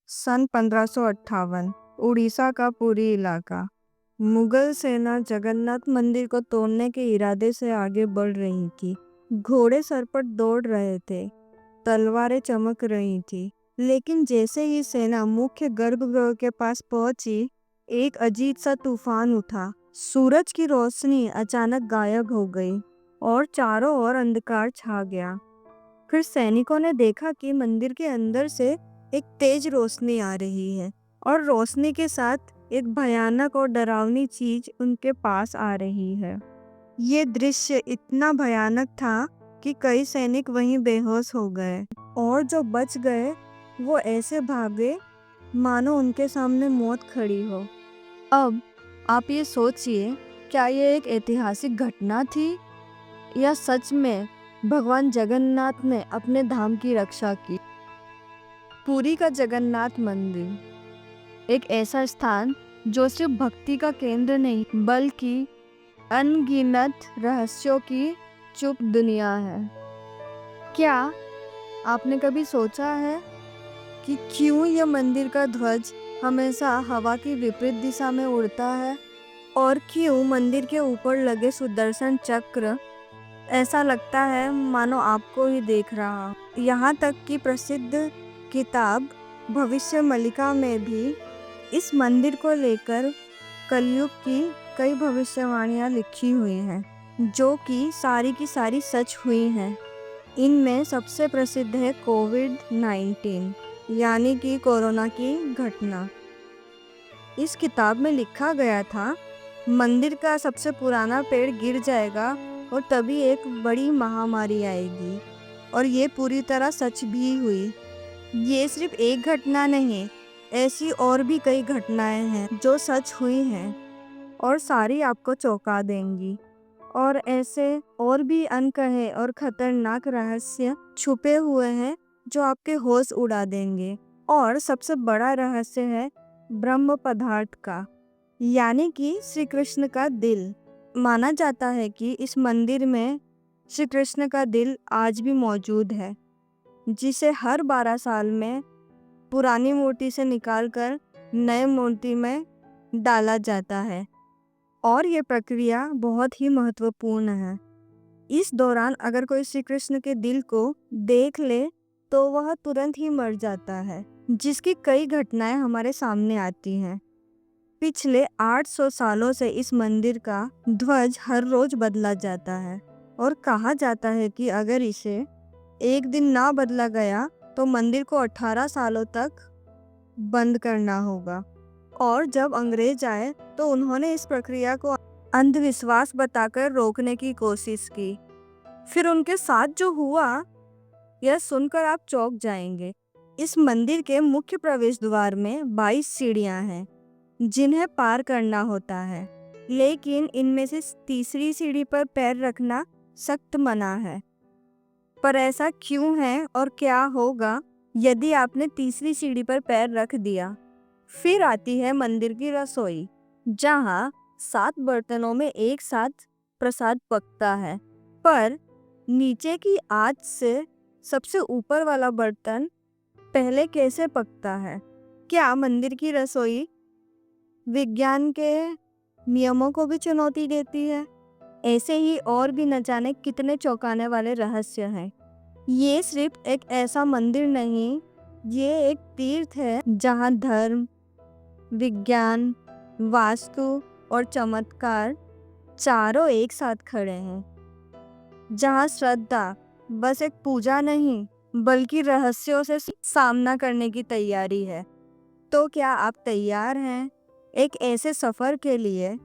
सन 1558 उड़ीसा का पुरी इलाका। मुगल सेना जगन्नाथ मंदिर को तोड़ने के इरादे से आगे बढ़ रही थी। घोड़े सर पर दौड़ रहे थे, तलवारें चमक रही थी। लेकिन जैसे ही सेना मुख्य गर्भगृह के पास पहुंची, एक अजीब सा तूफान उठा। सूरज की रोशनी अचानक गायब हो गई और चारों ओर अंधकार छा गया। फिर सैनिकों ने देखा कि मंदिर के अंदर से एक तेज रोशनी आ रही है और रोशनी के साथ एक भयानक और डरावनी चीज उनके पास आ रही है। ये दृश्य इतना भयानक था कि कई सैनिक वहीं बेहोश हो गए और जो बच गए वो ऐसे भागे मानो उनके सामने मौत खड़ी हो। अब आप ये सोचिए, क्या ये एक ऐतिहासिक घटना थी या सच में भगवान जगन्नाथ ने अपने धाम की रक्षा की? पुरी का जगन्नाथ मंदिर एक ऐसा स्थान जो सिर्फ भक्ति का केंद्र नहीं बल्कि अनगिनत रहस्यों की चुप दुनिया है। क्या आपने कभी सोचा है कि क्यों यह मंदिर का ध्वज हमेशा हवा की विपरीत दिशा में उड़ता है और क्यों मंदिर के ऊपर लगे सुदर्शन चक्र ऐसा लगता है मानो आपको ही देख रहा हो। यहाँ तक कि प्रसिद्ध किताब भविष्य मलिका में भी इस मंदिर को लेकर कलयुग की कई भविष्यवाणियाँ लिखी हुई हैं जो कि सारी की सारी सच हुई हैं। इनमें सबसे प्रसिद्ध है कोविड-19 यानी कि कोरोना की घटना। इस किताब में लिखा गया था, मंदिर का सबसे पुराना पेड़ गिर जाएगा और तभी एक बड़ी महामारी आएगी, और ये पूरी तरह सच भी हुई। ये सिर्फ एक घटना नहीं, ऐसी और भी कई घटनाएं हैं जो सच हुई हैं और सारी आपको चौंका देंगी। और ऐसे और भी अनकहे और खतरनाक रहस्य छुपे हुए हैं जो आपके होश उड़ा देंगे। और सबसे बड़ा रहस्य है ब्रह्म पदार्थ का, यानी कि श्री कृष्ण का दिल। माना जाता है कि इस मंदिर में श्री कृष्ण का दिल आज भी मौजूद है, जिसे हर 12 साल में पुरानी मूर्ति से निकालकर नए मूर्ति में डाला जाता है और ये प्रक्रिया बहुत ही महत्वपूर्ण है। इस दौरान अगर कोई श्री कृष्ण के दिल को देख ले तो वह तुरंत ही मर जाता है, जिसकी कई घटनाएं हमारे सामने आती हैं। पिछले 800 सालों से इस मंदिर का ध्वज हर रोज बदला जाता है और कहा जाता है कि अगर इसे एक दिन ना बदला गया तो मंदिर को 18 सालों तक बंद करना होगा। और जब अंग्रेज आए तो उन्होंने इस प्रक्रिया को अंधविश्वास बताकर रोकने की कोशिश की। फिर उनके साथ जो हुआ यह सुनकर आप चौंक जाएंगे। इस मंदिर के मुख्य प्रवेश द्वार में 22 सीढ़ियां हैं जिन्हें पार करना होता है, लेकिन इनमें से तीसरी सीढ़ी पर पैर रखना सख्त मना है। पर ऐसा क्यों है और क्या होगा यदि आपने तीसरी सीढ़ी पर पैर रख दिया? फिर आती है मंदिर की रसोई, जहाँ 7 बर्तनों में एक साथ प्रसाद पकता है, पर नीचे की आंच से सबसे ऊपर वाला बर्तन पहले कैसे पकता है? क्या मंदिर की रसोई विज्ञान के नियमों को भी चुनौती देती है? ऐसे ही और भी न जाने कितने चौंकाने वाले रहस्य हैं। ये सिर्फ एक ऐसा मंदिर नहीं, ये एक तीर्थ है जहाँ धर्म, विज्ञान, वास्तु और चमत्कार चारों एक साथ खड़े हैं। जहाँ श्रद्धा बस एक पूजा नहीं बल्कि रहस्यों से सामना करने की तैयारी है। तो क्या आप तैयार हैं एक ऐसे सफर के लिए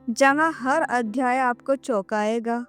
जहाँ हर अध्याय आपको चौंकाएगा?